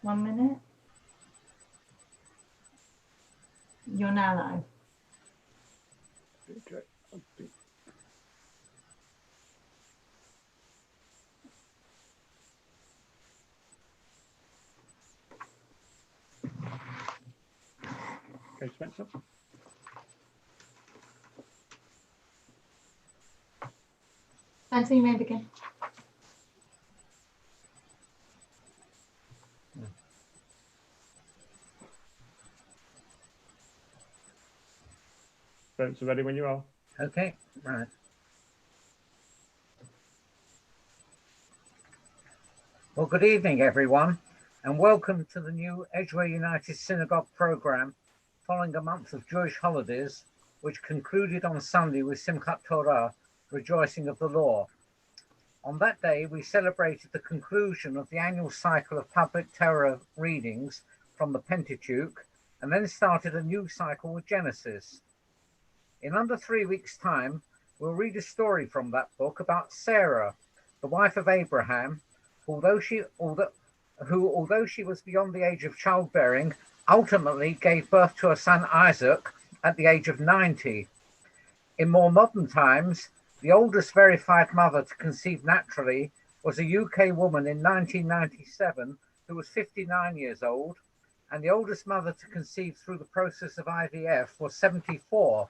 1 minute. You're now live. Okay, Spencer. Spencer, you may begin. Spencer, ready when you are. Okay, right. Well, good evening, everyone, and welcome to the new Edgware United Synagogue programme following a month of Jewish holidays, which concluded on Sunday with Simchat Torah, rejoicing of the law. On that day, we celebrated the conclusion of the annual cycle of public Torah readings from the Pentateuch, and then started a new cycle with Genesis. In under 3 weeks' time, we'll read a story from that book about Sarah, the wife of Abraham, although she was beyond the age of childbearing, ultimately gave birth to her son Isaac at the age of 90. In more modern times, the oldest verified mother to conceive naturally was a UK woman in 1997 who was 59 years old, and the oldest mother to conceive through the process of IVF was 74,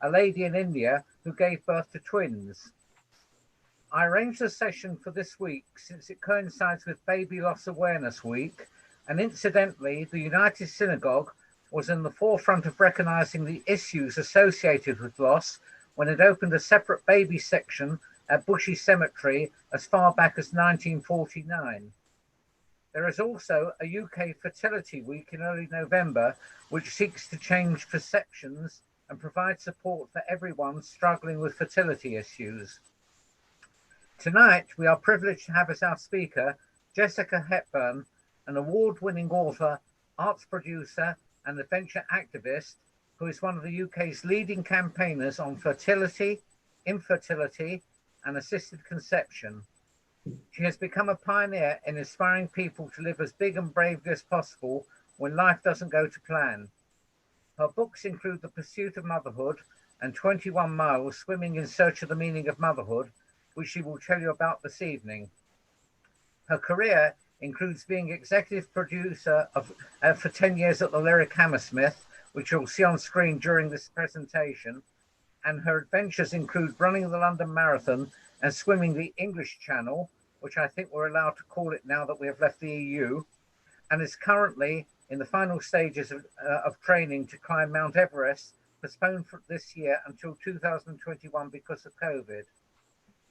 a lady in India who gave birth to twins. I arranged a session for this week since it coincides with Baby Loss Awareness Week, and incidentally, the United Synagogue was in the forefront of recognizing the issues associated with loss when it opened a separate baby section at Bushey Cemetery as far back as 1949. There is also a UK Fertility Week in early November, which seeks to change perceptions and provide support for everyone struggling with fertility issues. Tonight, we are privileged to have as our speaker Jessica Hepburn, an award-winning author, arts producer, and adventure activist who is one of the UK's leading campaigners on fertility, infertility, and assisted conception. She has become a pioneer in inspiring people to live as big and bravely as possible when life doesn't go to plan. Her books include The Pursuit of Motherhood and 21 Miles, Swimming in Search of the Meaning of Motherhood, which she will tell you about this evening. Her career includes being executive producer for 10 years at the Lyric Hammersmith, which you'll see on screen during this presentation, and her adventures include running the London Marathon and swimming the English Channel, which I think we're allowed to call it now that we have left the EU, and is currently in the final stages of training to climb Mount Everest, postponed for this year until 2021 because of COVID.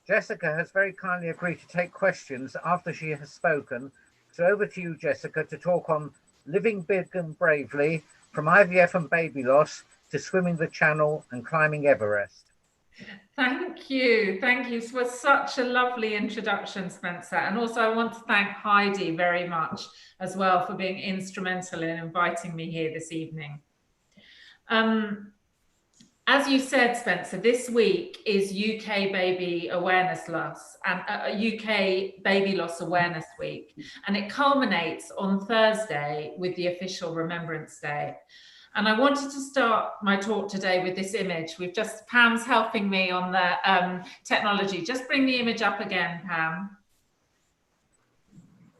Jessica has very kindly agreed to take questions after she has spoken. So over to you, Jessica, to talk on living big and bravely, from IVF and baby loss to swimming the Channel and climbing Everest. Thank you. Thank you for such a lovely introduction, Spencer. And also I want to thank Heidi very much as well for being instrumental in inviting me here this evening. As you said, Spencer, this week is UK Baby Awareness Loss and UK Baby Loss Awareness Week, and it culminates on Thursday with the official Remembrance Day. And I wanted to start my talk today with this image. Pam's helping me on the technology. Just bring the image up again, Pam.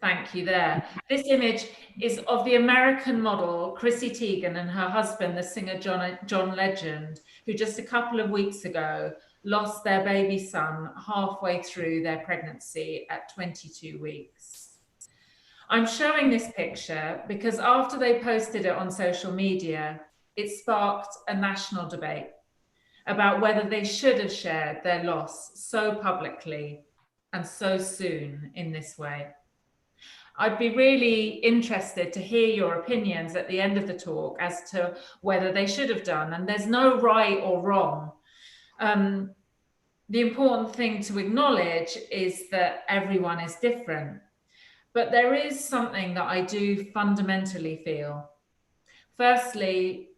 Thank you there. This image is of the American model, Chrissy Teigen, and her husband, the singer John Legend, who just a couple of weeks ago lost their baby son halfway through their pregnancy at 22 weeks. I'm showing this picture because after they posted it on social media, it sparked a national debate about whether they should have shared their loss so publicly and so soon in this way. I'd be really interested to hear your opinions at the end of the talk as to whether they should have done, and there's no right or wrong. The important thing to acknowledge is that everyone is different, but there is something that I do fundamentally feel. Firstly,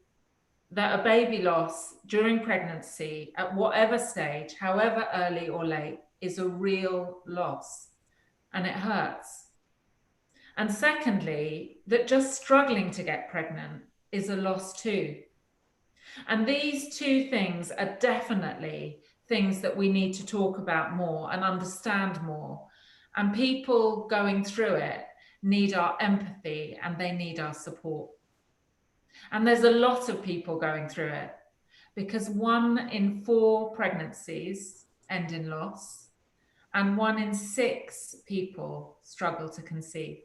that a baby loss during pregnancy at whatever stage, however early or late, is a real loss, and it hurts. And secondly, that just struggling to get pregnant is a loss too. And these two things are definitely things that we need to talk about more and understand more. And people going through it need our empathy and they need our support. And there's a lot of people going through it, because 1 in 4 pregnancies end in loss, and 1 in 6 people struggle to conceive.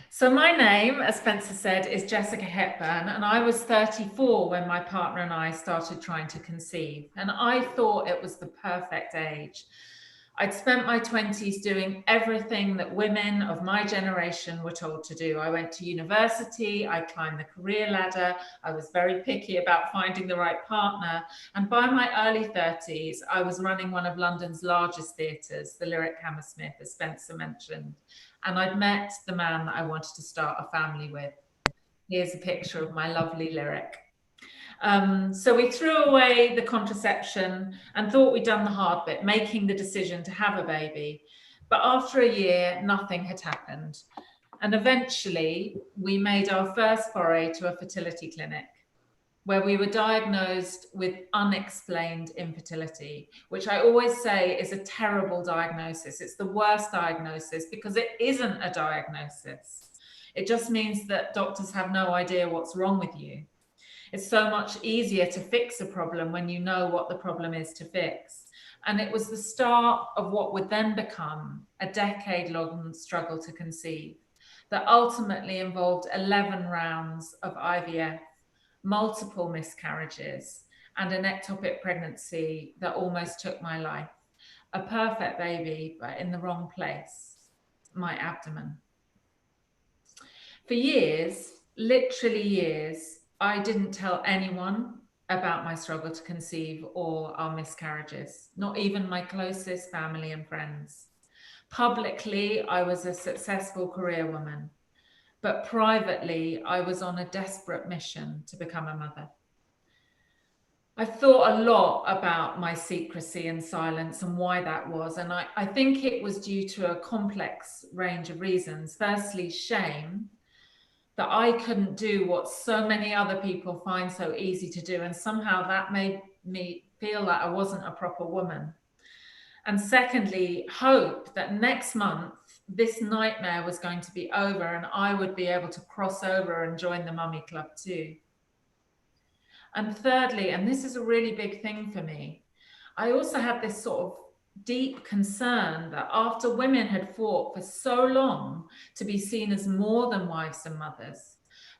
So my name, as Spencer said, is Jessica Hepburn, and I was 34 when my partner and I started trying to conceive, and I thought it was the perfect age. I'd spent my 20s doing everything that women of my generation were told to do. I went to university, I climbed the career ladder, I was very picky about finding the right partner, and by my early 30s, I was running one of London's largest theatres, the Lyric Hammersmith, as Spencer mentioned, and I'd met the man that I wanted to start a family with. Here's a picture of my lovely Lyric. So we threw away the contraception and thought we'd done the hard bit, making the decision to have a baby. But after a year, nothing had happened. And eventually we made our first foray to a fertility clinic, where we were diagnosed with unexplained infertility, which I always say is a terrible diagnosis. It's the worst diagnosis because it isn't a diagnosis. It just means that doctors have no idea what's wrong with you. It's so much easier to fix a problem when you know what the problem is to fix. And it was the start of what would then become a decade-long struggle to conceive that ultimately involved 11 rounds of IVF, multiple miscarriages, and an ectopic pregnancy that almost took my life. A perfect baby, but in the wrong place, my abdomen. For years, literally years, I didn't tell anyone about my struggle to conceive or our miscarriages, not even my closest family and friends. Publicly, I was a successful career woman, but privately, I was on a desperate mission to become a mother. I thought a lot about my secrecy and silence and why that was, and I think it was due to a complex range of reasons. Firstly, shame, that I couldn't do what so many other people find so easy to do. And somehow that made me feel like I wasn't a proper woman. And secondly, hope that next month, this nightmare was going to be over and I would be able to cross over and join the mummy club too. And thirdly, and this is a really big thing for me, I also had this sort of deep concern that after women had fought for so long to be seen as more than wives and mothers,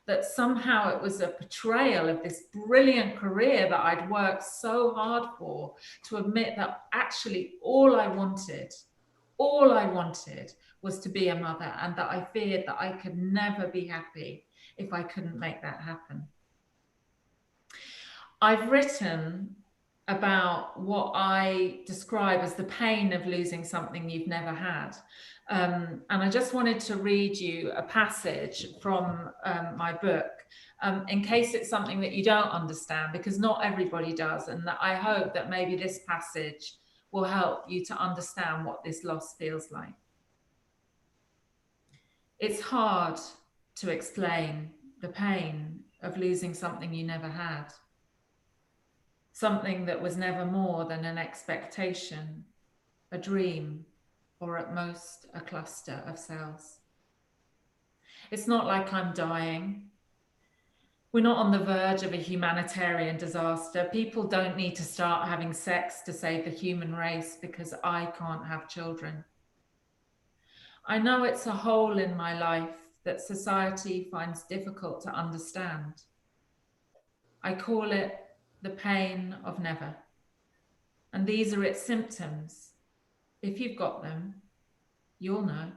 that somehow it was a betrayal of this brilliant career that I'd worked so hard for, to admit that actually all I wanted was to be a mother, and that I feared that I could never be happy if I couldn't make that happen. I've written about what I describe as the pain of losing something you've never had. And I just wanted to read you a passage from my book, in case it's something that you don't understand, because not everybody does. And that I hope that maybe this passage will help you to understand what this loss feels like. It's hard to explain the pain of losing something you never had. Something that was never more than an expectation, a dream, or at most a cluster of cells. It's not like I'm dying. We're not on the verge of a humanitarian disaster. People don't need to start having sex to save the human race because I can't have children. I know it's a hole in my life that society finds difficult to understand. I call it the pain of never. And these are its symptoms. If you've got them, you'll know.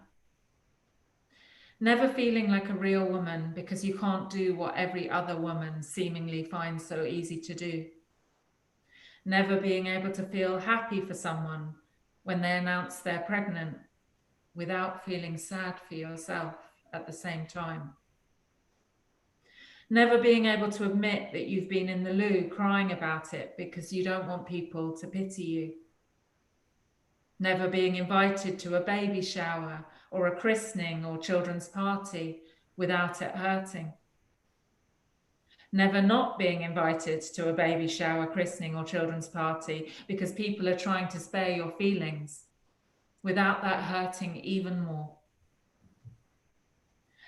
Never feeling like a real woman because you can't do what every other woman seemingly finds so easy to do. Never being able to feel happy for someone when they announce they're pregnant without feeling sad for yourself at the same time. Never being able to admit that you've been in the loo crying about it because you don't want people to pity you. Never being invited to a baby shower or a christening or children's party without it hurting. Never not being invited to a baby shower, christening, or children's party because people are trying to spare your feelings without that hurting even more.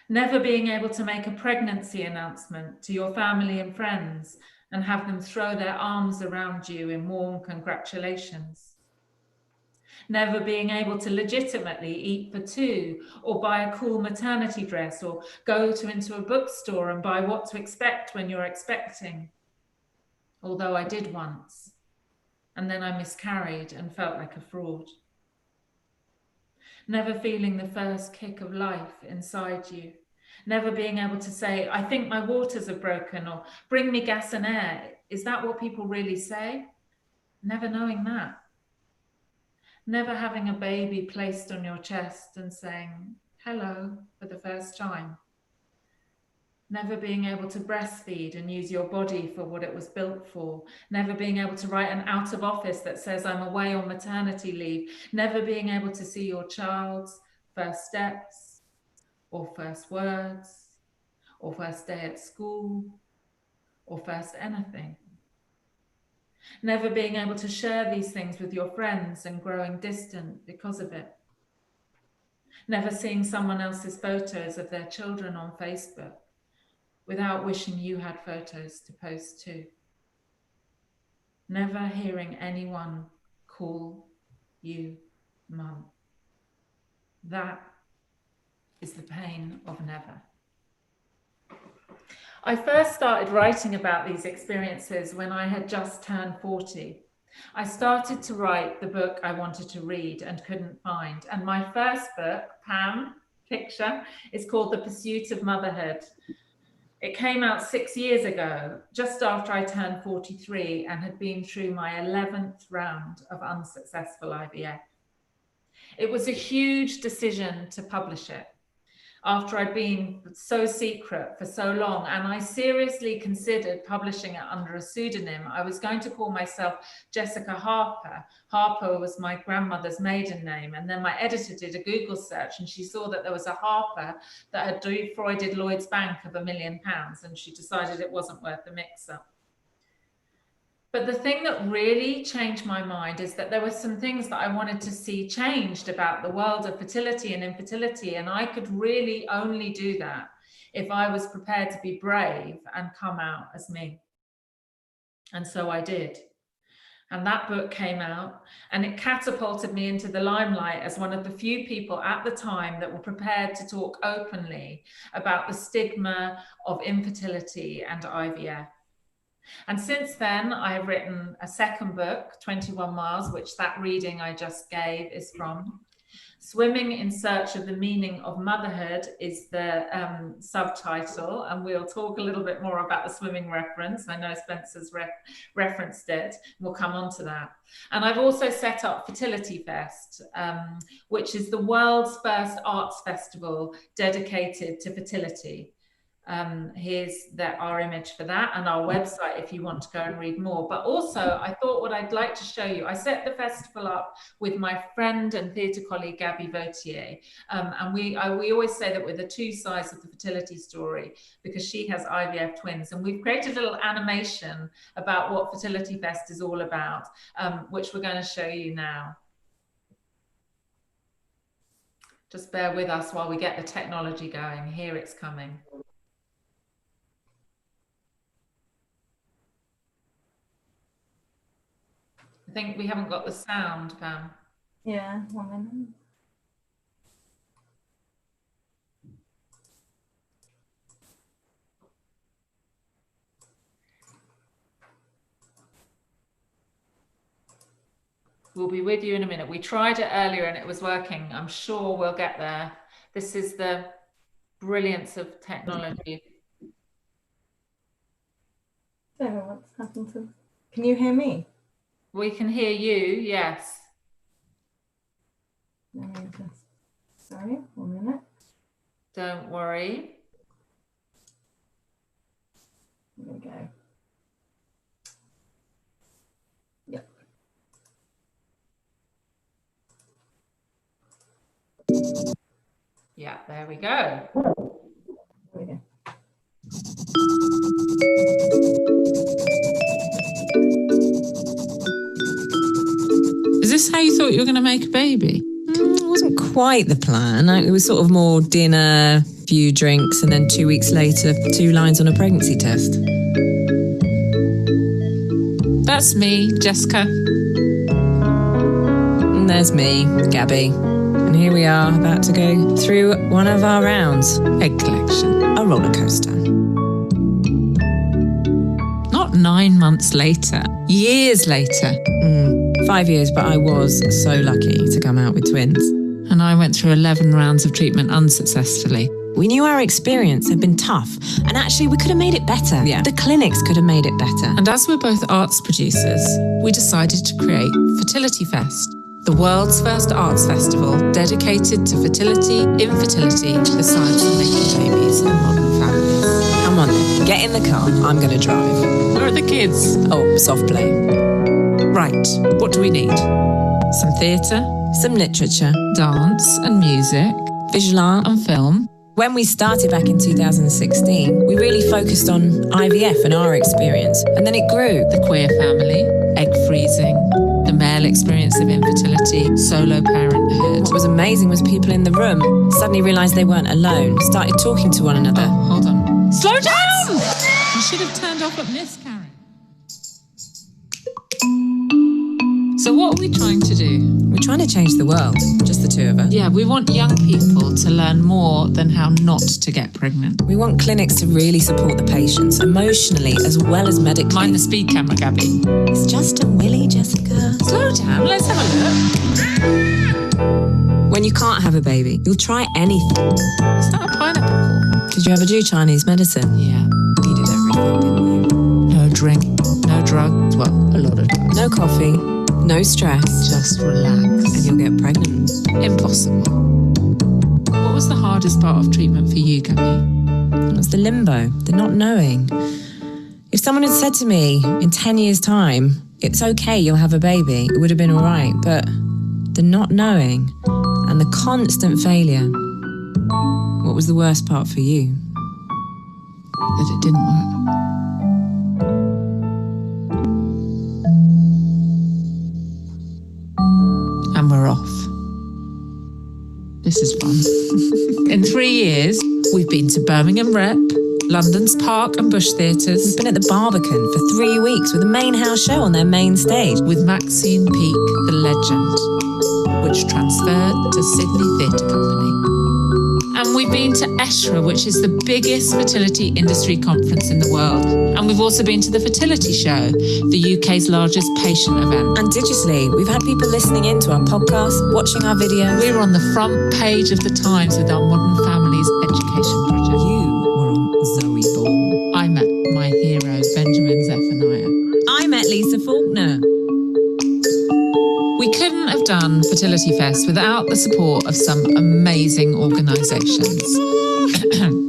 Never being able to make a pregnancy announcement to your family and friends and have them throw their arms around you in warm congratulations. Never being able to legitimately eat for two, or buy a cool maternity dress, or go into a bookstore and buy What to Expect when you're expecting. Although I did once, and then I miscarried and felt like a fraud. Never feeling the first kick of life inside you. Never being able to say, I think my waters are broken, or bring me gas and air. Is that what people really say? Never knowing that. Never having a baby placed on your chest and saying, hello, for the first time. Never being able to breastfeed and use your body for what it was built for. Never being able to write an out of office that says I'm away on maternity leave. Never being able to see your child's first steps, or first words, or first day at school, or first anything. Never being able to share these things with your friends and growing distant because of it. Never seeing someone else's photos of their children on Facebook without wishing you had photos to post too. Never hearing anyone call you mum. That is the pain of never. I first started writing about these experiences when I had just turned 40. I started to write the book I wanted to read and couldn't find. And my first book, Pam, picture, is called The Pursuit of Motherhood. It came out 6 years ago, just after I turned 43 and had been through my 11th round of unsuccessful IVF. It was a huge decision to publish it after I'd been so secret for so long, and I seriously considered publishing it under a pseudonym. I was going to call myself Jessica Harper. Harper was my grandmother's maiden name, and then my editor did a Google search and she saw that there was a Harper that had defrauded Lloyd's Bank of £1 million, and she decided it wasn't worth the mix-up. But the thing that really changed my mind is that there were some things that I wanted to see changed about the world of fertility and infertility. And I could really only do that if I was prepared to be brave and come out as me. And so I did. And that book came out and it catapulted me into the limelight as one of the few people at the time that were prepared to talk openly about the stigma of infertility and IVF. And since then, I have written a second book, 21 Miles, which that reading I just gave is from. Swimming in Search of the Meaning of Motherhood is the subtitle, and we'll talk a little bit more about the swimming reference. I know Spencer's referenced it. We'll come on to that. And I've also set up Fertility Fest, which is the world's first arts festival dedicated to fertility. Here's our image for that and our website if you want to go and read more. But also I thought what I'd like to show you, I set the festival up with my friend and theatre colleague Gabby Vautier, and we always say that we're the two sides of the fertility story because she has IVF twins, and we've created a little animation about what Fertility Fest is all about, which we're going to show you now. Just bear with us while we get the technology going. Here it's coming. I think we haven't got the sound, Pam. Yeah, 1 minute. We'll be with you in a minute. We tried it earlier and it was working. I'm sure we'll get there. This is the brilliance of technology. So what's happened to... Can you hear me? We can hear you, yes. Let me just... Sorry, 1 minute. Don't worry. There we go. Yep. Yeah, there we go. There we go. Is this how you thought you were going to make a baby? It wasn't quite the plan. It was sort of more dinner, few drinks, and then 2 weeks later, 2 lines on a pregnancy test. That's me, Jessica. And there's me, Gabby. And here we are, about to go through one of our rounds. Egg collection. A roller coaster. Not 9 months later, years later. 5 years, but I was so lucky to come out with twins. And I went through 11 rounds of treatment unsuccessfully. We knew our experience had been tough, and actually we could have made it better. Yeah. The clinics could have made it better. And as we're both arts producers, we decided to create Fertility Fest, the world's first arts festival dedicated to fertility, infertility, the science of making babies and modern families. Come on then, get in the car, I'm going to drive. Where are the kids? Oh, soft play. Right, what do we need? Some theatre, Some literature, dance and music, visual art. and film. When we started back in 2016, we really focused on IVF and our experience, and then it grew. The queer family, egg freezing, the male experience of infertility, solo parenthood. What was amazing was people in the room suddenly realised they weren't alone, started talking to one another. Oh, hold on. Slow down! You should have turned off at miscarriage. So what are we trying to do? We're trying to change the world, just the two of us. Yeah, we want young people to learn more than how not to get pregnant. We want clinics to really support the patients, emotionally as well as medically. Mind the speed camera, Gabby. It's just a willy, Jessica. Slow down, let's have a look. When you can't have a baby, you'll try anything. Is that a pineapple core? Did you ever do Chinese medicine? Yeah. You did everything, didn't you? No drink, no drugs, well, a lot of drugs. No coffee, no stress, Just relax. and you'll get pregnant. Impossible. What was the hardest part of treatment for you, Gabby? It was the limbo, the not knowing. If someone had said to me in 10 years' time, it's okay, you'll have a baby, it would have been all right. But the not knowing and the constant failure, what was the worst part for you? That it didn't work. And we're off. This is fun. In 3 years, we've been to Birmingham Rep, London's Park and Bush Theatres, We've been at the Barbican for 3 weeks with a main house show on their main stage. with Maxine Peake, the legend, which transferred to Sydney Theatre Company. And we've been to ESHRA, which is the biggest fertility industry conference in the world. And we've also been to the Fertility Show, the UK's largest patient event. And digitally, we've had people listening in to our podcast, watching our videos. We were on the front page of the Times with our Modern Families education project. You were on Zoe Ball. I met my hero, Benjamin Zephaniah. I met Lisa Faulkner. We couldn't have done Fertility Fest without the support of some amazing organisations.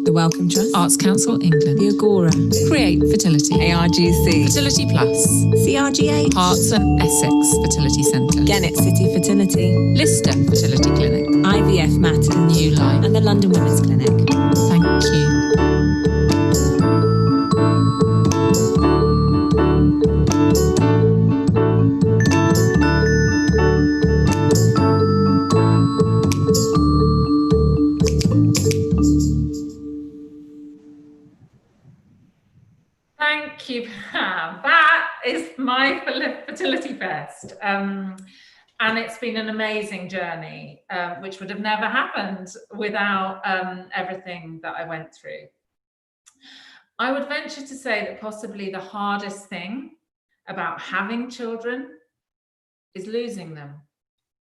The Wellcome Trust, Arts Council England, the Agora, Create Fertility, ARGC, Fertility Plus, CRGH, Hearts and Essex Fertility Centre, Gannett City Fertility, Lister Fertility Clinic, IVF Matters, New Life. and the London Women's Clinic. Thank you. Thank you, Pam. That is my Fertility Fest. And it's been an amazing journey, which would have never happened without everything that I went through. I would venture to say that possibly the hardest thing about having children is losing them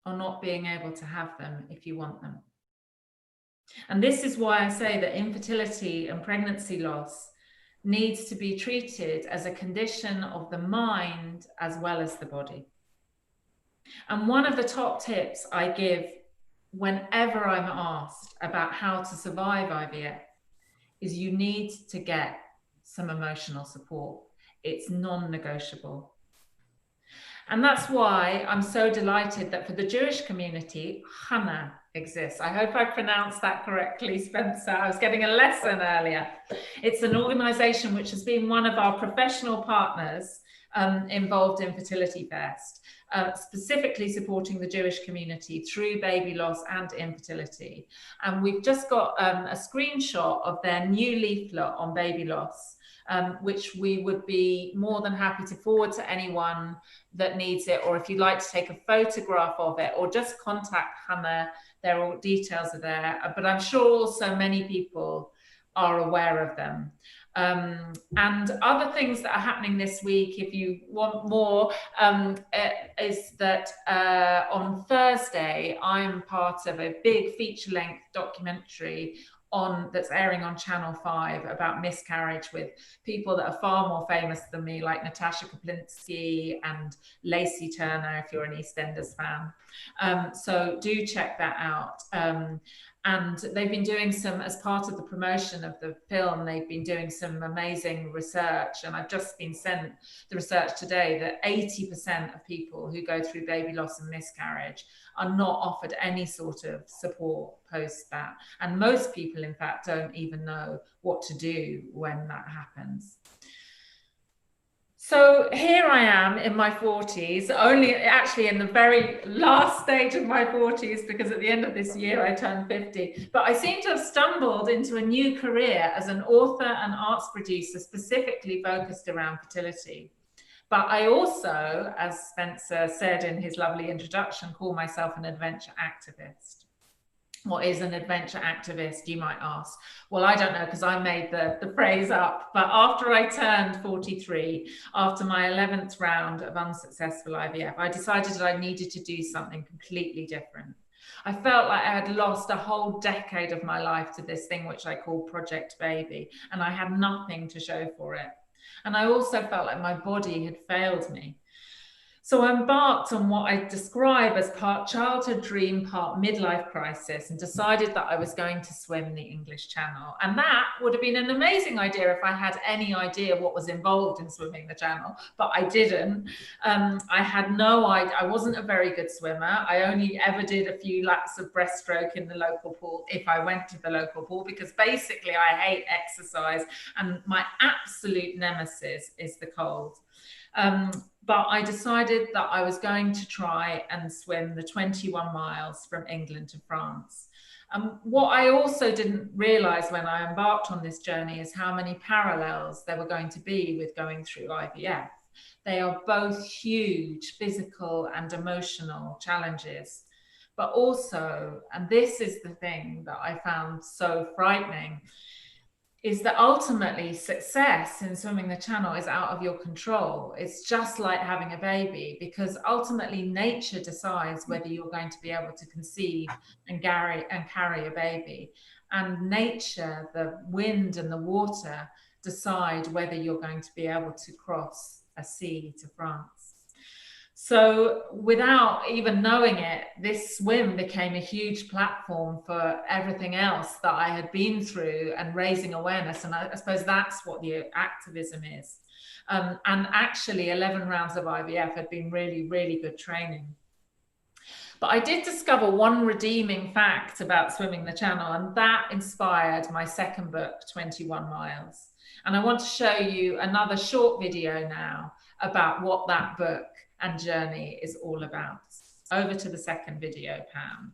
or not being able to have them if you want them. And this is why I say that infertility and pregnancy loss needs to be treated as a condition of the mind as well as the body. And one of the top tips I give whenever I'm asked about how to survive IVF is you need to get some emotional support. It's non-negotiable. And that's why I'm so delighted that for the Jewish community, Hannah exists. I hope I pronounced that correctly, Spencer. I was getting a lesson earlier. It's an organisation which has been one of our professional partners involved in Fertility Fest, specifically supporting the Jewish community through baby loss and infertility. And we've just got a screenshot of their new leaflet on baby loss, which we would be more than happy to forward to anyone that needs it, or if you'd like to take a photograph of it, or just contact Hannah. Their all details are there, but I'm sure also many people are aware of them. And other things that are happening this week, if you want more, is that on Thursday, I'm part of a big feature-length documentary that's airing on Channel 5 about miscarriage, with people that are far more famous than me, like Natasha Kaplinsky and Lacey Turner, if you're an EastEnders fan. So do check that out. And they've been doing some, as part of the promotion of the film, they've been doing some amazing research. And I've just been sent the research today that 80% of people who go through baby loss and miscarriage are not offered any sort of support post that. And most people, in fact, don't even know what to do when that happens. So here I am in my 40s, only actually in the very last stage of my 40s, because at the end of this year I turned 50. But I seem to have stumbled into a new career as an author and arts producer, specifically focused around fertility. But I also, as Spencer said in his lovely introduction, call myself an adventure activist. What is an adventure activist, you might ask? Well, I don't know, because I made the phrase up. But after I turned 43, after my 11th round of unsuccessful IVF, I decided that I needed to do something completely different. I felt like I had lost a whole decade of my life to this thing which I call Project Baby, and I had nothing to show for it. And I also felt like my body had failed me. So I embarked on what I describe as part childhood dream, part midlife crisis, and decided that I was going to swim the English Channel. And that would have been an amazing idea if I had any idea what was involved in swimming the Channel, but I didn't. I had no idea. I wasn't a very good swimmer. I only ever did a few laps of breaststroke in the local pool, if I went to the local pool, because basically I hate exercise and my absolute nemesis is the cold. But I decided that I was going to try and swim the 21 miles from England to France. What I also didn't realize when I embarked on this journey is how many parallels there were going to be with going through IVF. They are both huge physical and emotional challenges, but also, and this is the thing that I found so frightening, is that ultimately success in swimming the Channel is out of your control. It's just like having a baby, because ultimately nature decides whether you're going to be able to conceive and carry a baby. And nature, the wind and the water, decide whether you're going to be able to cross a sea to France. So without even knowing it, this swim became a huge platform for everything else that I had been through and raising awareness. And I suppose that's what the activism is. And actually 11 rounds of IVF had been really, really good training. But I did discover one redeeming fact about swimming the Channel, and that inspired my second book, 21 Miles. And I want to show you another short video now about what that book and journey is all about. Over to the second video, Pam.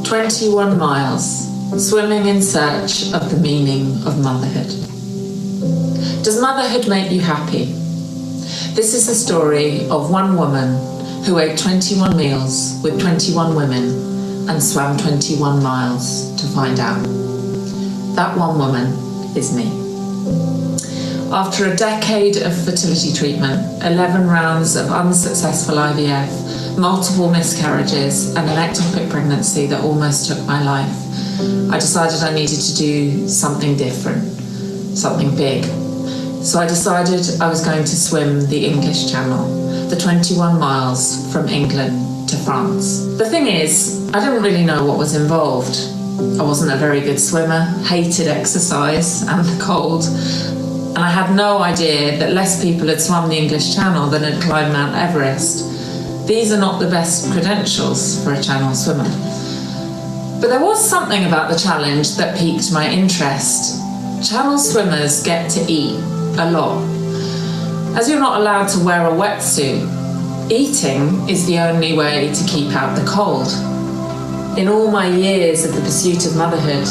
21 miles, swimming in search of the meaning of motherhood. Does motherhood make you happy? This is the story of one woman who ate 21 meals with 21 women and swam 21 miles to find out. That one woman is me. After a decade of fertility treatment, 11 rounds of unsuccessful IVF, multiple miscarriages, and an ectopic pregnancy that almost took my life, I decided I needed to do something different, something big. So I decided I was going to swim the English Channel, the 21 miles from England to France. The thing is, I didn't really know what was involved. I wasn't a very good swimmer, hated exercise and the cold, and I had no idea that less people had swum the English Channel than had climbed Mount Everest. these are not the best credentials for a channel swimmer. But there was something about the challenge that piqued my interest. Channel swimmers get to eat a lot. As you're not allowed to wear a wetsuit, eating is the only way to keep out the cold. In all my years of the pursuit of motherhood,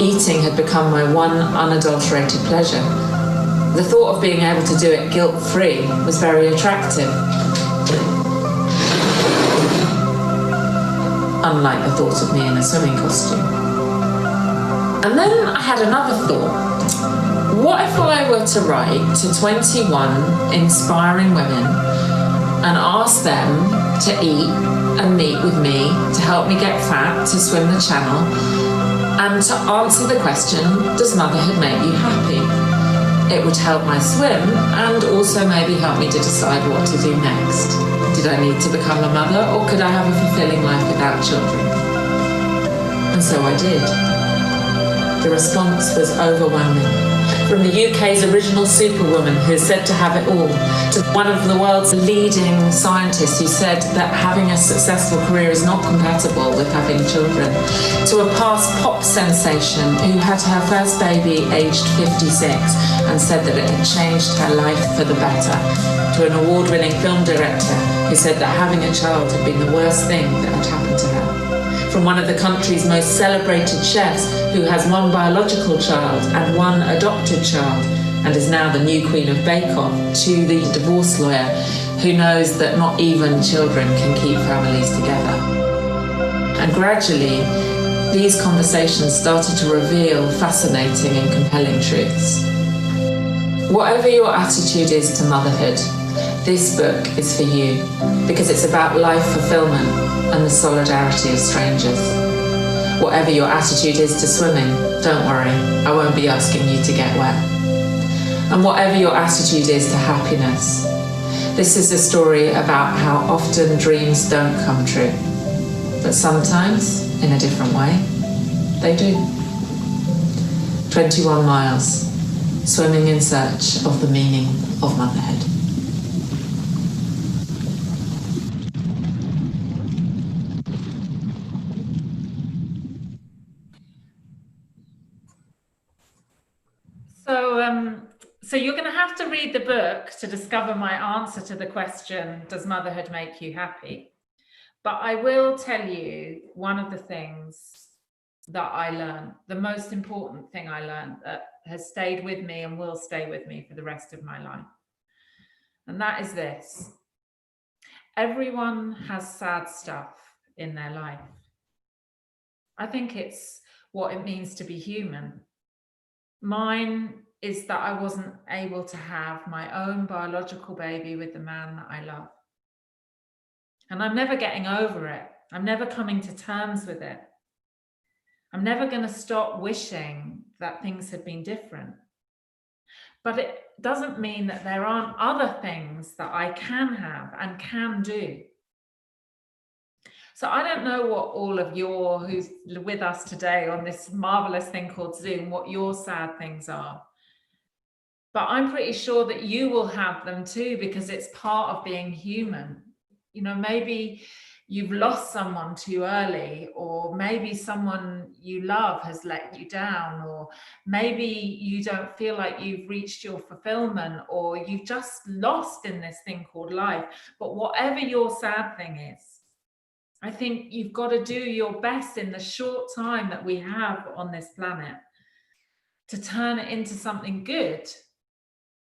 eating had become my one unadulterated pleasure. The thought of being able to do it guilt-free was very attractive. Unlike the thought of me in a swimming costume. And then I had another thought. What if I were to write to 21 inspiring women and ask them to eat and meet with me to help me get fat to swim the channel and to answer the question, does motherhood make you happy? It would help my swim and also maybe help me to decide what to do next. Did I need to become a mother, or could I have a fulfilling life without children? And so I did. The response was overwhelming. From the UK's original superwoman who is said to have it all, to one of the world's leading scientists who said that having a successful career is not compatible with having children, to a past pop sensation who had her first baby aged 56 and said that it had changed her life for the better, to an award-winning film director who said that having a child had been the worst thing that had happened to her. From one of the country's most celebrated chefs who has one biological child and one adopted child and is now the new queen of Bake Off, to the divorce lawyer who knows that not even children can keep families together. And gradually, these conversations started to reveal fascinating and compelling truths. Whatever your attitude is to motherhood, this book is for you, because it's about life fulfillment and the solidarity of strangers. Whatever your attitude is to swimming, don't worry, I won't be asking you to get wet. And whatever your attitude is to happiness, this is a story about how often dreams don't come true, but sometimes, in a different way, they do. 21 miles, swimming in search of the meaning of motherhood. So you're going to have to read the book to discover my answer to the question, does motherhood make you happy? But I will tell you one of the things that I learned, the most important thing I learned that has stayed with me and will stay with me for the rest of my life. And that is this. Everyone has sad stuff in their life. I think it's what it means to be human. Mine is that I wasn't able to have my own biological baby with the man that I love. And I'm never getting over it. I'm never coming to terms with it. I'm never going to stop wishing that things had been different. But it doesn't mean that there aren't other things that I can have and can do. So I don't know what all of your, who's with us today on this marvelous thing called Zoom, what your sad things are. But I'm pretty sure that you will have them too, because it's part of being human. You know, maybe you've lost someone too early, or maybe someone you love has let you down, or maybe you don't feel like you've reached your fulfillment, or you've just lost in this thing called life. But whatever your sad thing is, I think you've got to do your best in the short time that we have on this planet to turn it into something good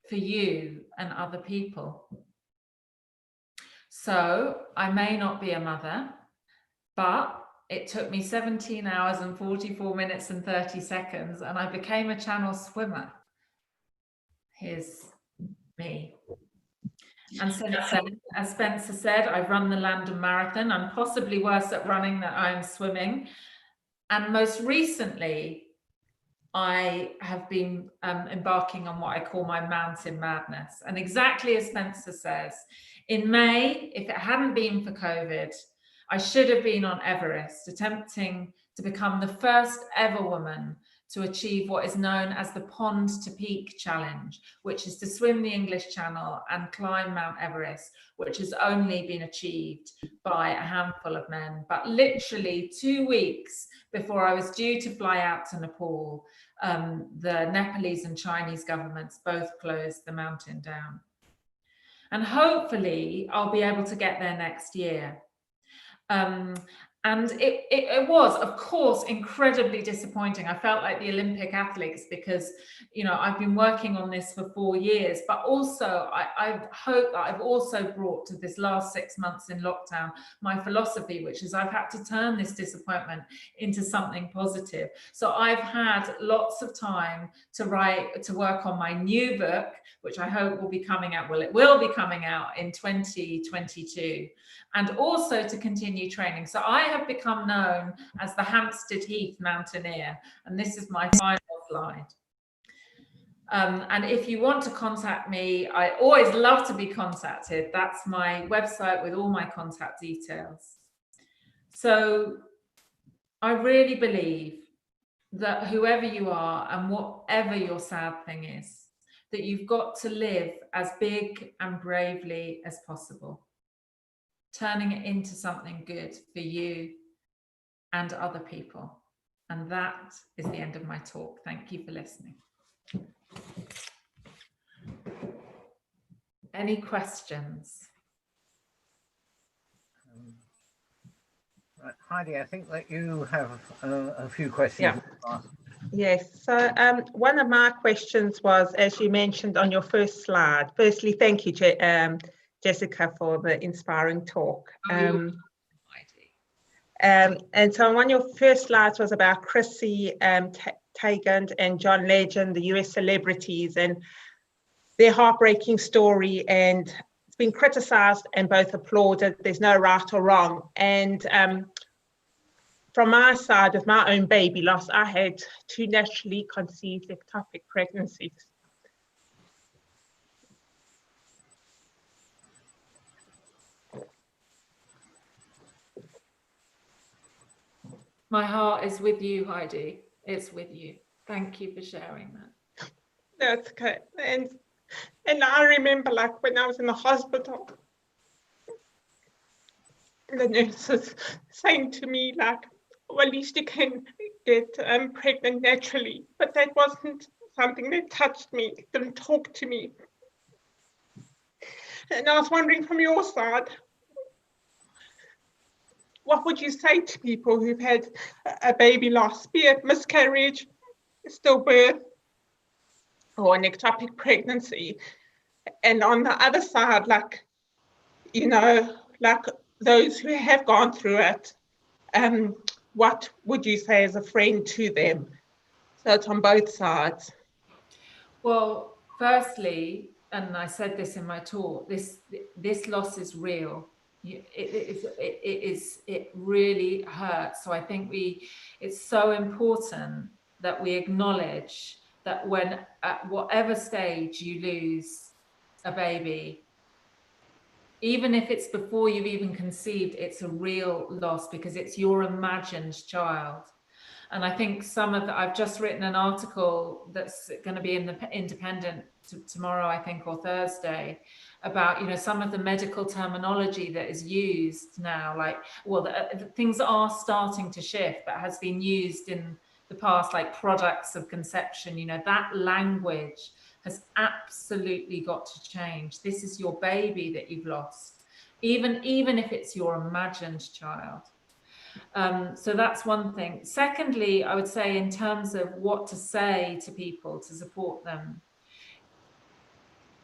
for you and other people. So I may not be a mother, but it took me 17 hours and 44 minutes and 30 seconds, and I became a channel swimmer. Here's me. And since then, as Spencer said, I've run the London Marathon. I'm possibly worse at running than I am swimming. And most recently, I have been embarking on what I call my mountain madness. And exactly as Spencer says, in May, if it hadn't been for COVID, I should have been on Everest, attempting to become the first ever woman to achieve what is known as the Pond to Peak Challenge, which is to swim the English Channel and climb Mount Everest, which has only been achieved by a handful of men. But literally 2 weeks before I was due to fly out to Nepal, the Nepalese and Chinese governments both closed the mountain down. And hopefully I'll be able to get there next year. And it was, of course, incredibly disappointing. I felt like the Olympic athletes because, you know, I've been working on this for 4 years, but also I hope that I've also brought to this last 6 months in lockdown my philosophy, which is I've had to turn this disappointment into something positive. So I've had lots of time to work on my new book, which I hope will be coming out. Well, it will be coming out in 2022. And also to continue training. So I have become known as the Hampstead Heath Mountaineer, and this is my final slide. And if you want to contact me, I always love to be contacted. That's my website with all my contact details. So I really believe that whoever you are and whatever your sad thing is, that you've got to live as big and bravely as possible, turning it into something good for you and other people. And that is the end of my talk. Thank you for listening. Any questions? Right, Heidi, I think that you have a few questions. Yeah. Yes, so one of my questions was, as you mentioned on your first slide, firstly, thank you, Jessica, for the inspiring talk. And so one of your first slides was about Chrissy Teigen and John Legend, the US celebrities, and their heartbreaking story, and it's been criticized and both applauded. There's no right or wrong. And from my side, with my own baby loss, I had 2 naturally conceived ectopic pregnancies. My heart is with you, Heidi. It's with you. Thank you for sharing that. That's okay. And I remember, like, when I was in the hospital, the nurses saying to me, like, well, at least you can get pregnant naturally. But that wasn't something that touched me, didn't talk to me. And I was wondering, from your side, what would you say to people who've had a baby loss, be it miscarriage, stillbirth, or an ectopic pregnancy? And on the other side, like, you know, like those who have gone through it, what would you say as a friend to them? So it's on both sides. Well, firstly, and I said this in my talk, this loss is real. It really hurts. So I think it's so important that we acknowledge that when at whatever stage you lose a baby, even if it's before you've even conceived, it's a real loss because it's your imagined child. And I think I've just written an article that's going to be in the Independent tomorrow, I think, or Thursday, about, you know, some of the medical terminology that is used now, like, well, the things are starting to shift, but has been used in the past, like products of conception. You know, that language has absolutely got to change. This is your baby that you've lost, even if it's your imagined child. So that's one thing. Secondly, I would say, in terms of what to say to people to support them,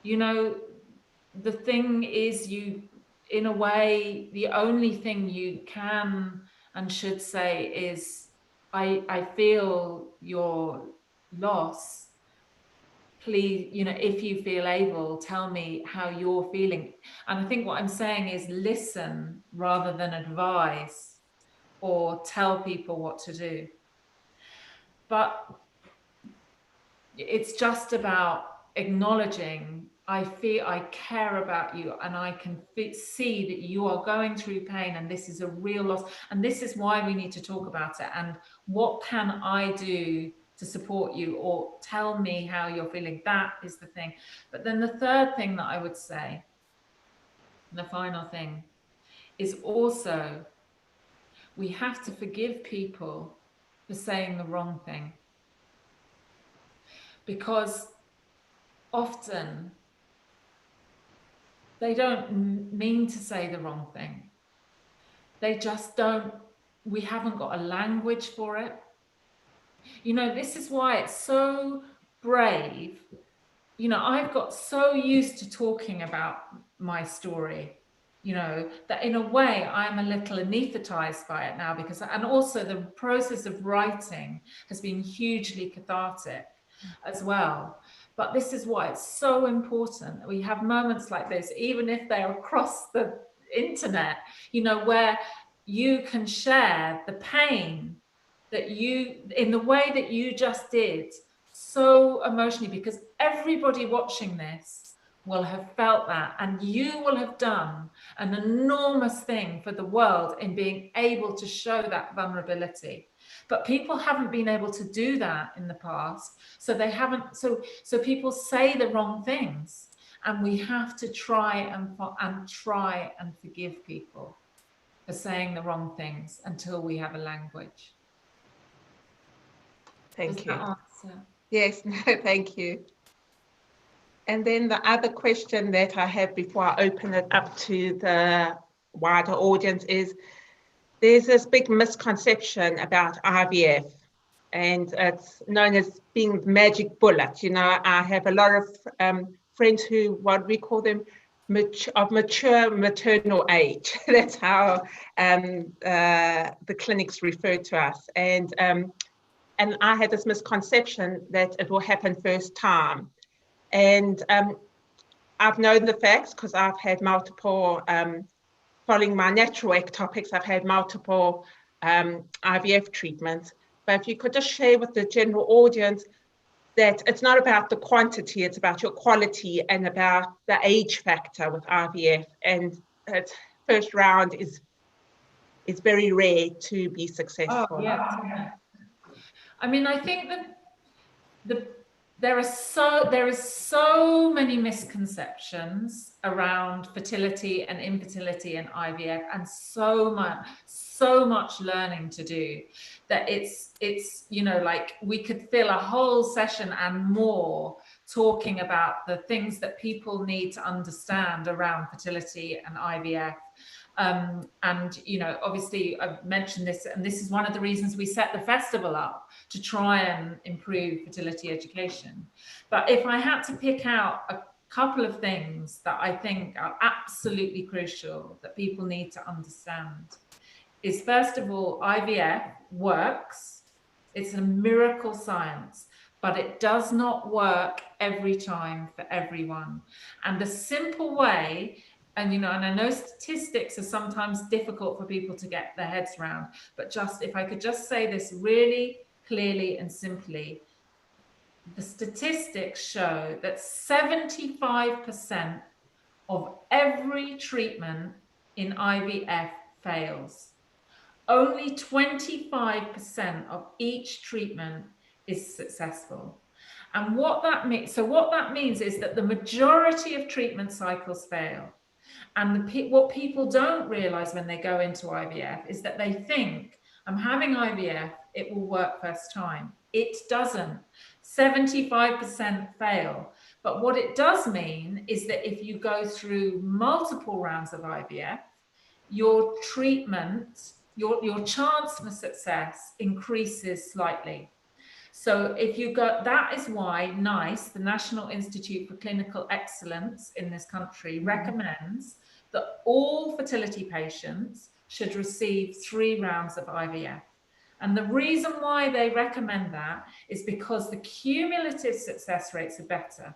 you know, the thing is, in a way, the only thing you can and should say is, I feel your loss. Please, you know, if you feel able, tell me how you're feeling. And I think what I'm saying is listen rather than advise or tell people what to do. But it's just about acknowledging, I care about you, and I can see that you are going through pain, and this is a real loss, and this is why we need to talk about it, and what can I do to support you or tell me how you're feeling. That is the thing. But then the third thing that I would say, the final thing, is also we have to forgive people for saying the wrong thing. Because often they don't mean to say the wrong thing. They just don't, we haven't got a language for it. You know, this is why it's so brave. You know, I've got so used to talking about my story, you know, that in a way I'm a little anesthetized by it now, because, and also the process of writing has been hugely cathartic as well. But this is why it's so important that we have moments like this, even if they're across the internet, you know, where you can share the pain that you, in the way that you just did, so emotionally, because everybody watching this will have felt that, and you will have done an enormous thing for the world in being able to show that vulnerability. But people haven't been able to do that in the past, so they haven't. So people say the wrong things, and we have to try and forgive people for saying the wrong things until we have a language. Thank you. Answer? Yes, no, thank you. And then the other question that I have before I open it up to the wider audience is, there's this big misconception about IVF, and it's known as being the magic bullet. You know, I have a lot of friends who, what we call them, of mature maternal age. That's how the clinics refer to us. And I had this misconception that it will happen first time. And I've known the facts because I've had multiple, following my natural ectopics, I've had multiple IVF treatments. But if you could just share with the general audience that it's not about the quantity, it's about your quality and about the age factor with IVF. And its first round is very rare to be successful. Oh, yeah. I mean, I think that there is so many misconceptions around fertility and infertility and IVF, and so much learning to do, that it's you know, like we could fill a whole session and more talking about the things that people need to understand around fertility and IVF. And you know, obviously I've mentioned this, and this is one of the reasons we set the festival up, to try and improve fertility education. But if I had to pick out a couple of things that I think are absolutely crucial that people need to understand, is first of all, IVF works. It's a miracle science, but it does not work every time for everyone. And the simple way, and you know, and I know statistics are sometimes difficult for people to get their heads around, but just if I could just say this really clearly and simply, the statistics show that 75% of every treatment in IVF fails. Only 25% of each treatment is successful. And what that means is that the majority of treatment cycles fail. And what people don't realize when they go into IVF is that they think, I'm having IVF, it will work first time. It doesn't. 75% fail. But what it does mean is that if you go through multiple rounds of IVF, your treatment, your chance for success increases slightly. So if you go, that is why NICE, the National Institute for Clinical Excellence in this country, recommends that all fertility patients should receive 3 rounds of IVF. And the reason why they recommend that is because the cumulative success rates are better.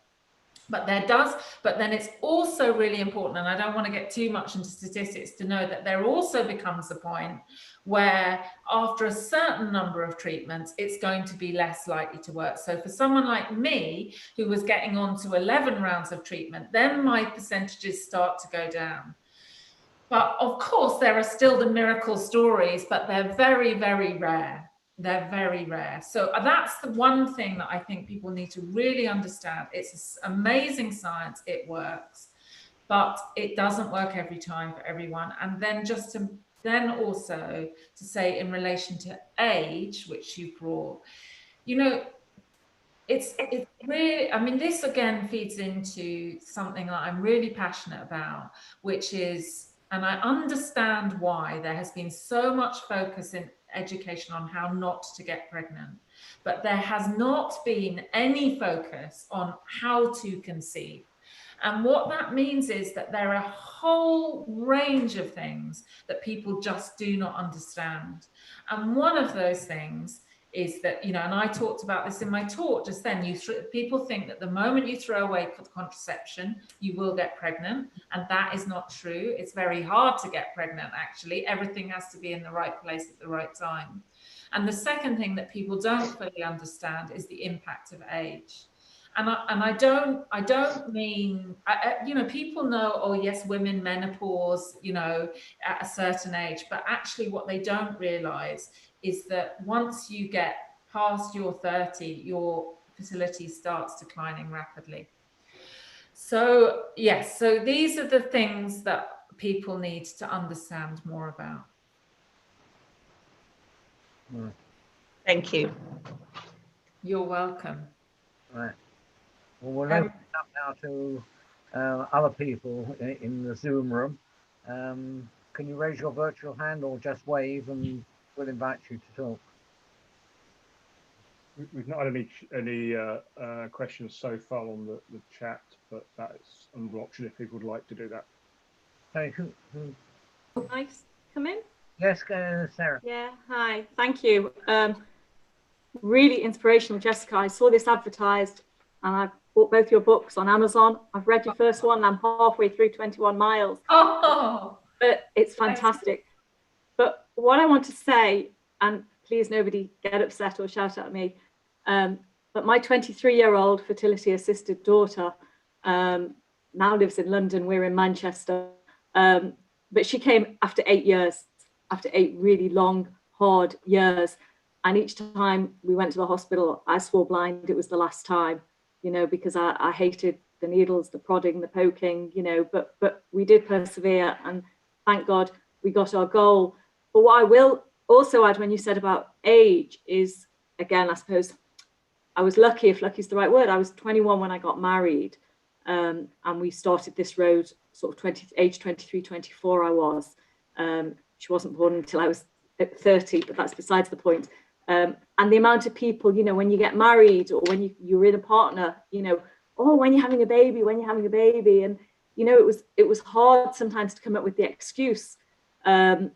But then it's also really important, and I don't want to get too much into statistics, to know that there also becomes a point where after a certain number of treatments, it's going to be less likely to work. So for someone like me, who was getting on to 11 rounds of treatment, then my percentages start to go down. But of course, there are still the miracle stories, but they're very, very rare. They're very rare. So that's the one thing that I think people need to really understand. It's amazing science, it works, but it doesn't work every time for everyone. And then then also to say in relation to age, which you brought, you know, it's really, I mean, this again feeds into something that I'm really passionate about, which is, and I understand why there has been so much focus in education on how not to get pregnant, but there has not been any focus on how to conceive. And what that means is that there are a whole range of things that people just do not understand. And one of those things is that, you know, and I talked about this in my talk just then, people think that the moment you throw away contraception, you will get pregnant. And that is not true. It's very hard to get pregnant, actually. Everything has to be in the right place at the right time. And the second thing that people don't fully understand is the impact of age. And I don't mean, you know, people know, oh yes, women menopause, you know, at a certain age, but actually what they don't realize is that once you get past your 30, your fertility starts declining rapidly. So yes, so these are the things that people need to understand more about. Thank you. You're welcome. Right. Well, we'll open it up now to other people in the Zoom room. Can you raise your virtual hand or just wave and we'll invite you to talk? We've not had any questions so far on the chat, but that's another option if people would like to do that. Sorry, who? Nice. Come in. Yes, Sarah. Yeah, hi. Thank you. Really inspirational, Jessica. I saw this advertised and I bought both your books on Amazon. I've read your first one and I'm halfway through 21 Miles. Oh, but it's fantastic. But what I want to say, and please nobody get upset or shout at me, but my 23-year-old fertility assisted daughter now lives in London. We're in Manchester. But she came after 8 years, after 8 really long, hard years. And each time we went to the hospital, I swore blind it was the last time, you know, because I hated the needles, the prodding, the poking, you know, but we did persevere and thank God we got our goal. But what I will also add when you said about age is, again, I suppose I was lucky, if lucky is the right word. I was 21 when I got married and we started this road sort of age 23, 24 I was. She wasn't born until I was 30, but that's besides the point. And the amount of people, you know, when you get married or when you're in a partner, you know, oh, when you're having a baby, and you know, it was hard sometimes to come up with the excuse. And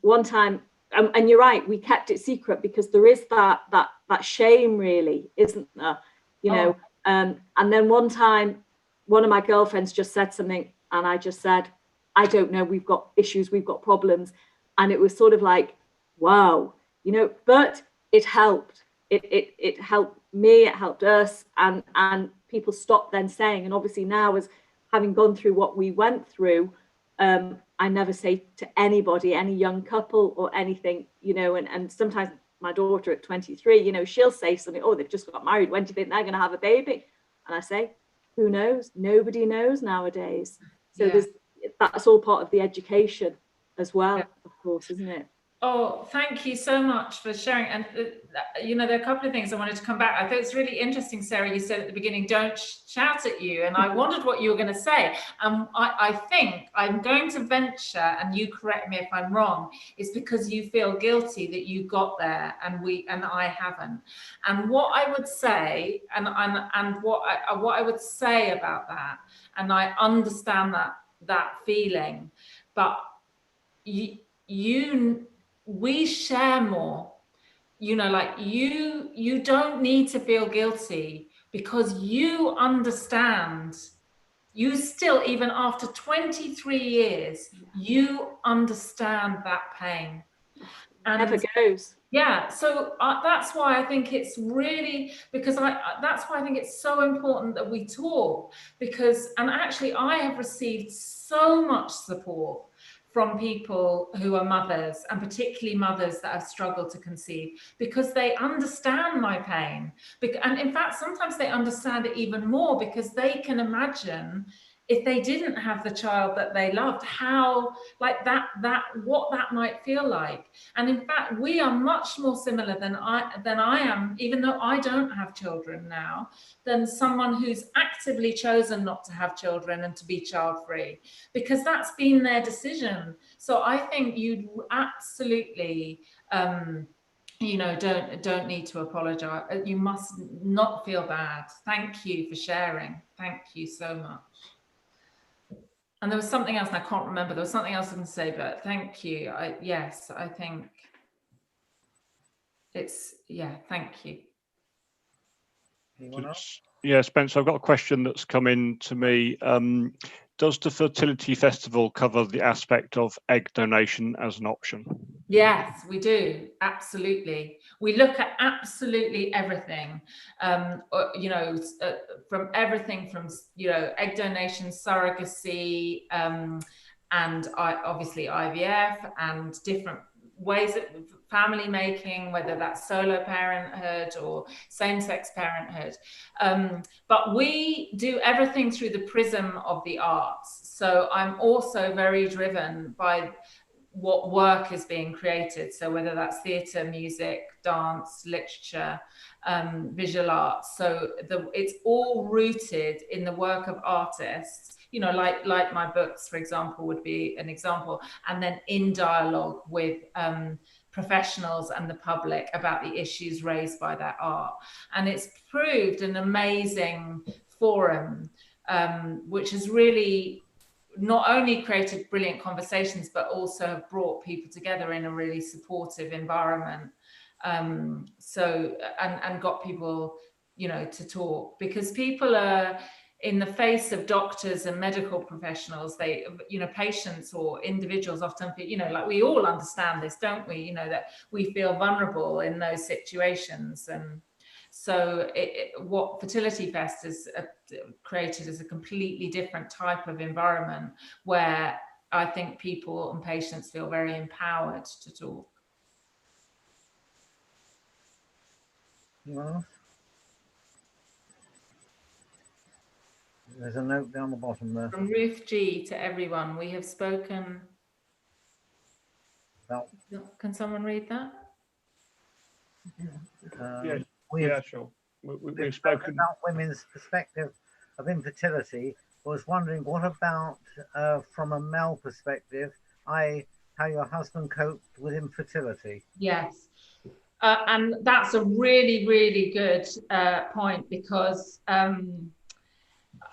one time, and you're right, we kept it secret because there is that shame, really, isn't there? You know. And then one time, one of my girlfriends just said something, and I just said, I don't know, we've got issues, we've got problems, and it was sort of like, wow. You know, but it helped. It helped me, it helped us, and people stopped then saying, and obviously now as having gone through what we went through, I never say to anybody, any young couple or anything, you know, and sometimes my daughter at 23, you know, she'll say something, oh, they've just got married, when do you think they're going to have a baby? And I say, who knows? Nobody knows nowadays. So that's all part of the education as well, of course, isn't it? Oh, thank you so much for sharing. And, you know, there are a couple of things I wanted to come back. I thought it's really interesting, Sarah, you said at the beginning, don't shout at you. And I wondered what you were going to say. I think I'm going to venture, and you correct me if I'm wrong, it's because you feel guilty that you got there and I haven't. And what I would say, and what I would say about that, and I understand that feeling, but we share more, you know, like you don't need to feel guilty because you understand, you still, even after 23 years, you understand that pain. And never goes. Yeah, so that's why I think it's really, because that's why I think it's so important that we talk, because, and actually I have received so much support from people who are mothers, and particularly mothers that have struggled to conceive, because they understand my pain. And in fact, sometimes they understand it even more, because they can imagine if they didn't have the child that they loved, how, like what that might feel like. And in fact, we are much more similar than I am, even though I don't have children now, than someone who's actively chosen not to have children and to be child-free, because that's been their decision. So I think you'd absolutely, you know, don't need to apologize. You must not feel bad. Thank you for sharing. Thank you so much. And there was something else, and I can't remember. There was something else I can say, but thank you. Yes, I think it's, yeah, thank you. Anyone else? Yeah, Spencer, I've got a question that's come in to me. Does the Fertility Festival cover the aspect of egg donation as an option? Yes, we do. Absolutely. We look at absolutely everything, you know, from everything from, you know, egg donation, surrogacy, and obviously IVF, and different ways of family making, whether that's solo parenthood or same-sex parenthood. But we do everything through the prism of the arts. So I'm also very driven by what work is being created. So whether that's theatre, music, dance, literature, visual arts. So it's all rooted in the work of artists, you know, like my books, for example, would be an example, and then in dialogue with professionals and the public about the issues raised by that art. And it's proved an amazing forum, which has really not only created brilliant conversations, but also have brought people together in a really supportive environment. So, and got people, you know, to talk, because people are, in the face of doctors and medical professionals, they, you know, patients or individuals often feel, you know, like we all understand this, don't we? You know, that we feel vulnerable in those situations. And so what Fertility Fest has created is a completely different type of environment where I think people and patients feel very empowered to talk. Anyone else? There's a note down the bottom there. From Ruth G to everyone, we have spoken. About, can someone read that? Yeah, sure. We've spoken about women's perspective of infertility. I was wondering, what about from a male perspective, how your husband coped with infertility? Yes. And that's a really, really good point, because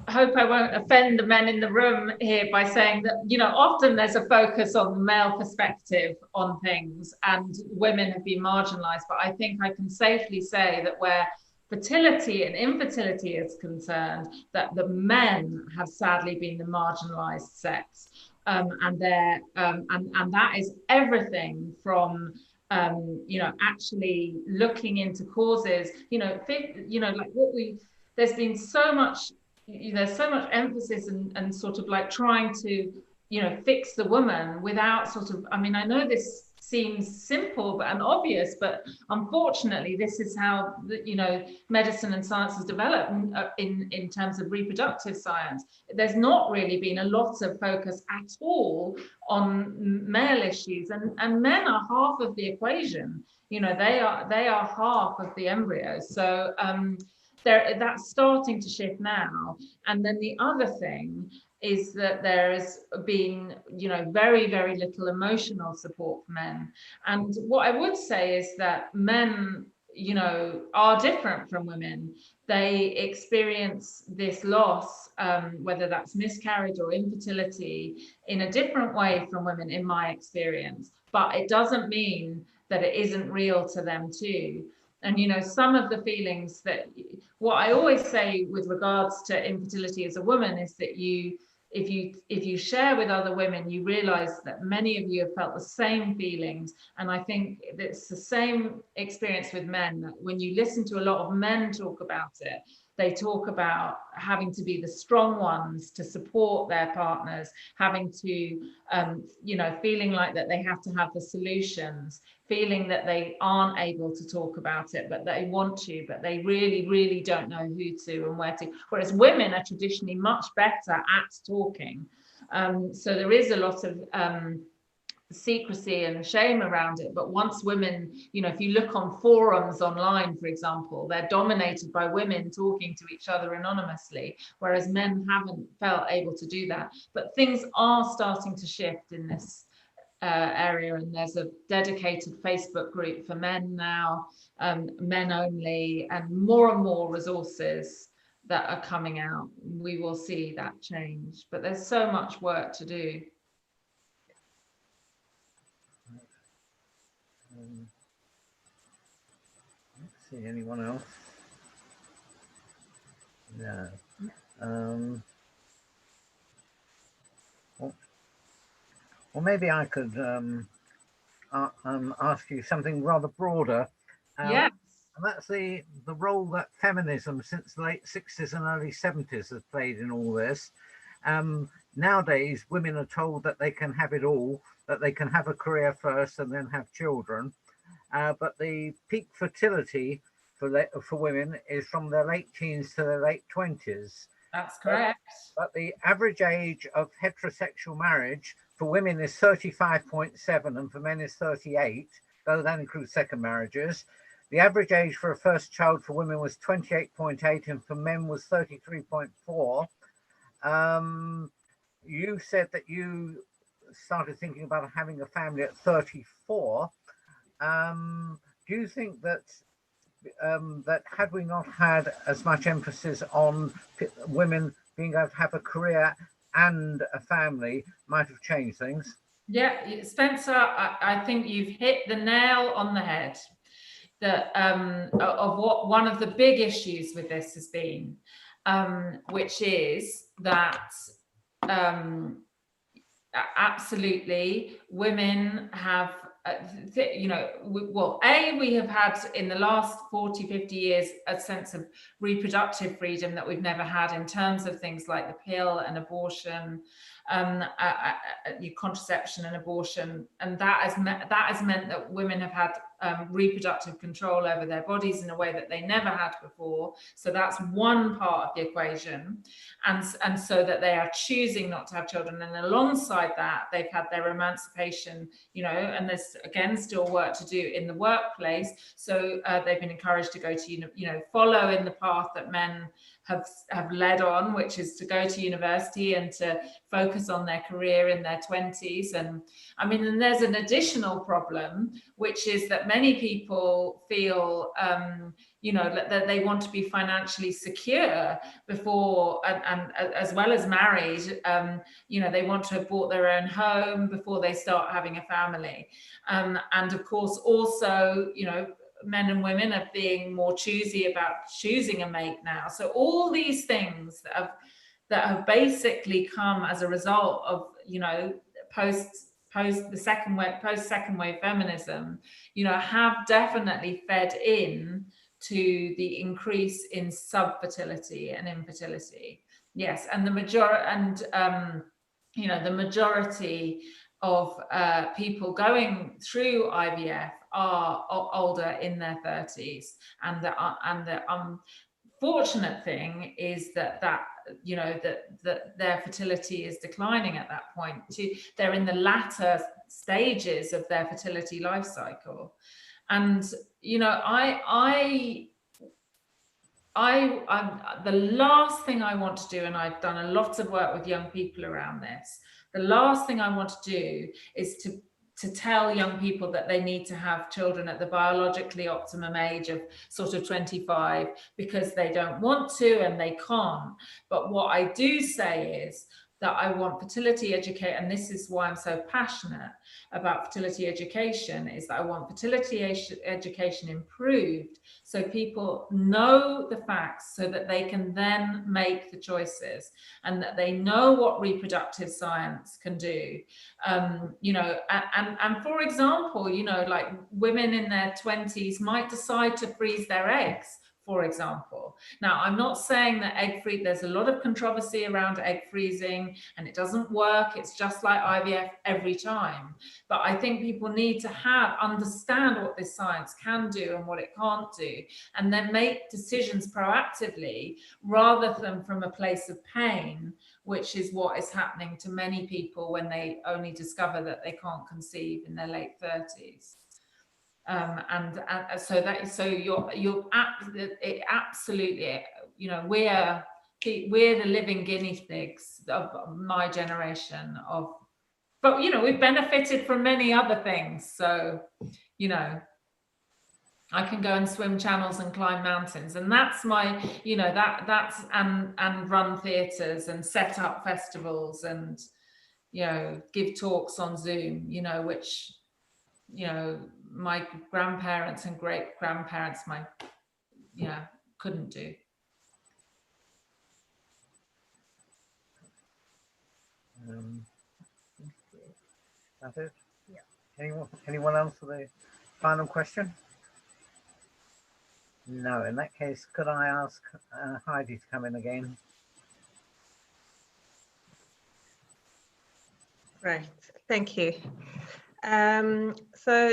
I hope I won't offend the men in the room here by saying that, you know, often there's a focus on the male perspective on things, and women have been marginalized. But I think I can safely say that where fertility and infertility is concerned, that the men have sadly been the marginalized sex. And that is everything from you know, actually looking into causes, you know, like there's been so much, there's so much emphasis and sort of like trying to, you know, fix the woman without sort of, I mean, I know this seems simple and obvious, but unfortunately this is how, you know, medicine and science has developed in terms of reproductive science. There's not really been a lot of focus at all on male issues, and men are half of the equation. You know, they are half of the embryo. So that's starting to shift now. And then the other thing is that there has been, you know, very, very little emotional support for men. And what I would say is that men, you know, are different from women. They experience this loss, whether that's miscarriage or infertility, in a different way from women, in my experience. But it doesn't mean that it isn't real to them too. And, you know, some of the feelings that, what I always say with regards to infertility as a woman is that if you share with other women, you realize that many of you have felt the same feelings. And I think it's the same experience with men, that when you listen to a lot of men talk about it, They talk about having to be the strong ones to support their partners, having to, you know, feeling like that they have to have the solutions, feeling that they aren't able to talk about it, but they want to, but they really, really don't know who to and where to. Whereas women are traditionally much better at talking. So there is a lot of secrecy and shame around it. But once women, you know, if you look on forums online, for example, they're dominated by women talking to each other anonymously, whereas men haven't felt able to do that. But things are starting to shift in this area, and there's a dedicated Facebook group for men now, men only, and more resources that are coming out. We will see that change, but there's so much work to do. Let's see, anyone else? No. Well, maybe I could ask you something rather broader. Yes. And that's the role that feminism since the late 60s and early 70s has played in all this. Nowadays, women are told that they can have it all, that they can have a career first and then have children. But the peak fertility for women is from their late teens to their late 20s. That's correct. But the average age of heterosexual marriage for women is 35.7 and for men is 38, though that includes second marriages. The average age for a first child for women was 28.8 and for men was 33.4. You said that you started thinking about having a family at 34. Do you think that that had we not had as much emphasis on women being able to have a career and a family might have changed things? Yeah, Spencer, I think you've hit the nail on the head. That of what one of the big issues with this has been, which is that absolutely women have, you know, we have had in the last 40, 50 years a sense of reproductive freedom that we've never had in terms of things like the pill and abortion, contraception and abortion, and that has meant that women have had reproductive control over their bodies in a way that they never had before. So that's one part of the equation, and so that they are choosing not to have children, and alongside that they've had their emancipation, you know, and there's again still work to do in the workplace. So they've been encouraged to go to, you know, follow in the path that men have led on, which is to go to university and to focus on their career in their 20s. And I mean, and there's an additional problem, which is that many people feel, you know, that they want to be financially secure before, and as well as married, you know, they want to have bought their own home before they start having a family. And of course, also, you know, men and women are being more choosy about choosing a mate now. So all these things that have basically come as a result of, you know, post second wave feminism, you know, have definitely fed in to the increase in subfertility and infertility. Yes, and the majority of people going through IVF are older, in their 30s, and the unfortunate thing is that you know that their fertility is declining at that point too. They're in the latter stages of their fertility life cycle, and you know, the last thing I want to do, and I've done a lot of work with young people around this, the last thing I want to do is to tell young people that they need to have children at the biologically optimum age of sort of 25 because they don't want to and they can't. But what I do say is that I want fertility education, and this is why I'm so passionate about fertility education, is that I want fertility education improved so people know the facts so that they can then make the choices, and that they know what reproductive science can do. You know, and for example, you know, like women in their 20s might decide to freeze their eggs, for example. Now, I'm not saying that there's a lot of controversy around egg freezing and it doesn't work. It's just like IVF every time. But I think people need to understand what this science can do and what it can't do, and then make decisions proactively rather than from a place of pain, which is what is happening to many people when they only discover that they can't conceive in their late 30s. It absolutely, you know, we're the living guinea pigs of my generation but you know, we've benefited from many other things. So, you know, I can go and swim channels and climb mountains, and that's my, you know, and run theatres and set up festivals and, you know, give talks on Zoom, you know, which, you know, my grandparents and great grandparents, couldn't do. That's it. Yeah. Anyone else for the final question? No. In that case, could I ask Heidi to come in again? Right. Thank you. So,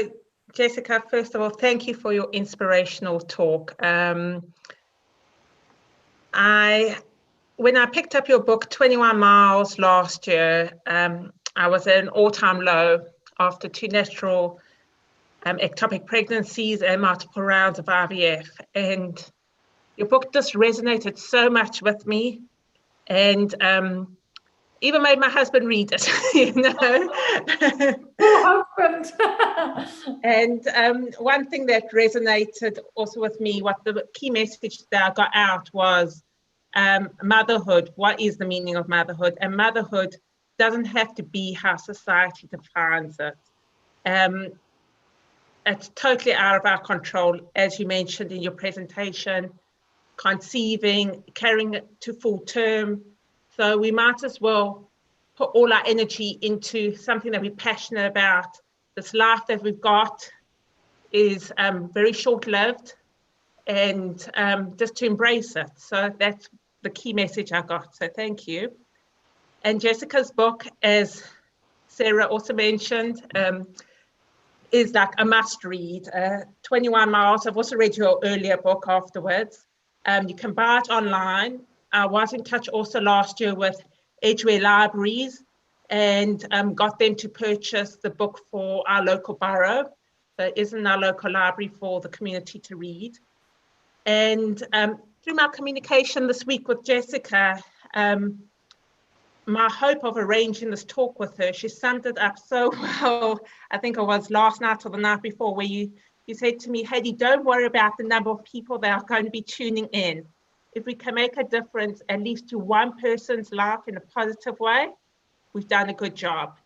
Jessica, first of all, thank you for your inspirational talk. When I picked up your book, 21 Miles, last year, I was at an all-time low after 2 natural ectopic pregnancies and multiple rounds of IVF. And your book just resonated so much with me, and even made my husband read it, you know. Oh, husband. And one thing that resonated also with me, what the key message that I got out was motherhood. What is the meaning of motherhood? And motherhood doesn't have to be how society defines it. It's totally out of our control, as you mentioned in your presentation, conceiving, carrying it to full term. So we might as well put all our energy into something that we're passionate about. This life that we've got is very short-lived, and just to embrace it. So that's the key message I got. So thank you. And Jessica's book, as Sarah also mentioned, is like a must read. 21 Miles. I've also read your earlier book afterwards. You can buy it online. I was in touch also last year with Edgware Libraries and got them to purchase the book for our local borough. There isn't our local library for the community to read. And through my communication this week with Jessica, my hope of arranging this talk with her, she summed it up so well. I think it was last night or the night before, where you said to me, Heidi, don't worry about the number of people that are going to be tuning in. If we can make a difference, at least to one person's life in a positive way, we've done a good job.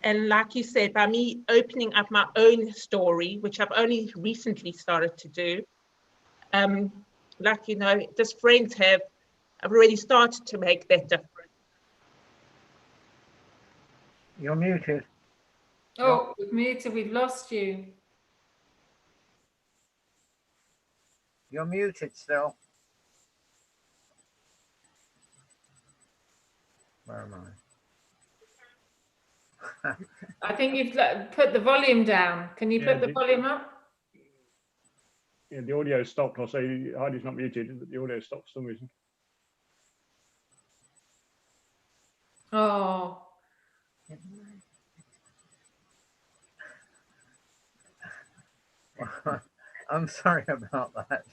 And like you said, by me opening up my own story, which I've only recently started to do, like, you know, just friends have already started to make that difference. You're muted. Oh, we've muted, we've lost you. You're muted still. Where am I? I think you've put the volume down. Can you put the volume up? Yeah, the audio stopped. I'll say Heidi's not muted, but the audio stopped for some reason. Oh. I'm sorry about that.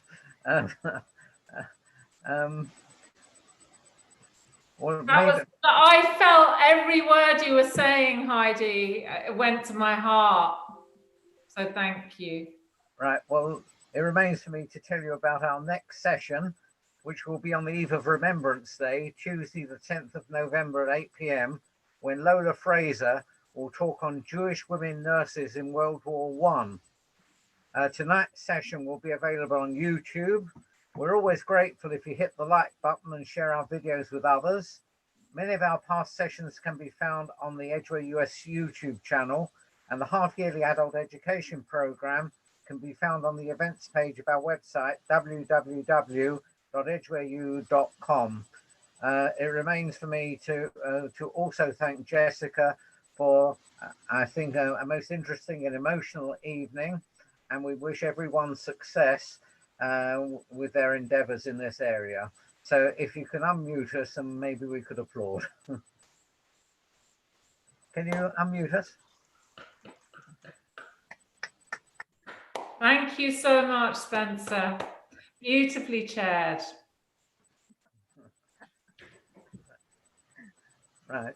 Well, I felt every word you were saying, Heidi. It went to my heart. So thank you. Right. Well, it remains for me to tell you about our next session, which will be on the eve of Remembrance Day, Tuesday, the 10th of November at 8 p.m, when Lola Fraser will talk on Jewish women nurses in World War I. Tonight's session will be available on YouTube. We're always grateful if you hit the like button and share our videos with others. Many of our past sessions can be found on the Edgware US YouTube channel, and the half-yearly adult education program can be found on the events page of our website, www.edgwareu.com. It remains for me to also thank Jessica for, I think, a most interesting and emotional evening, and we wish everyone success with their endeavours in this area. So if you can unmute us and maybe we could applaud. Can you unmute us? Thank you so much, Spencer. Beautifully chaired. Right.